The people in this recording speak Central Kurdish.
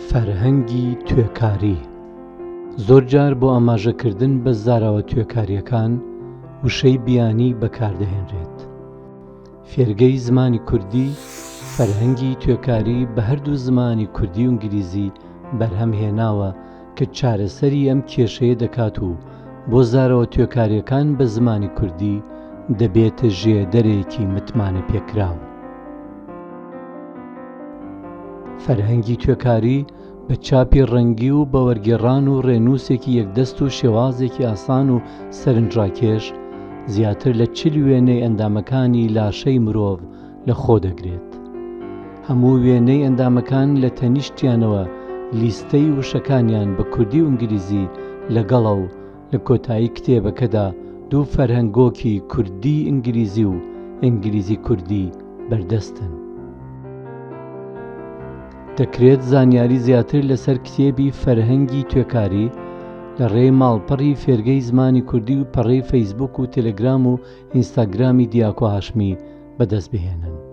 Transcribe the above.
فەرهەنگی توێکاری. زۆرجار بۆ ئاماژەکردن بە زاراوە توێکاریەکان وشەی بیانی بەکاردەهێنرێت. فێرگەی زمانی کوردی فەرهەنگی توێکاری بە هەردوو زمانی کوردی و ئینگلیزی بەرهەمهێناوە کە چارەسەری ئەم کێشەیە دەکات و بۆ زاراوە توێکاریەکان بە زمانی کوردی دەبێتە ژێدەرێکی متمانە پێکراو. فەرهەنگی توێکاری بە چاپی ڕەنگی و بە وەرگێڕان و ڕێنووسێکی یەکدەست و شێوازێکی ئاسان و سەرنجڕاکێش زیاتر لە 40 وێنەی ئەندامەکانی لاشەی مرۆڤ لەخۆ دەگرێت. هەموو وێنەی ئەندامەکان لە تەنیشتیانەوە لیستەی وشەکانیان بە کوردی و ئینگلیزی لەگەڵە و لە کۆتایی کتێبەکەدا دوو فەرهەنگۆکی کوردی ئینگلیزی و ئینگلیزی کوردی بەردەستن. دەکرێت زانیاری زیاتر لەسەر کتێبی فەرهەنگی توێکاری لە ڕێی ماڵپەڕی فێرگەی زمانی کوردی و پەڕەی فەیسبووک و تێلەگرام و ئینستاگرامی دیاکۆ هاشمی بەدەست بهێنن.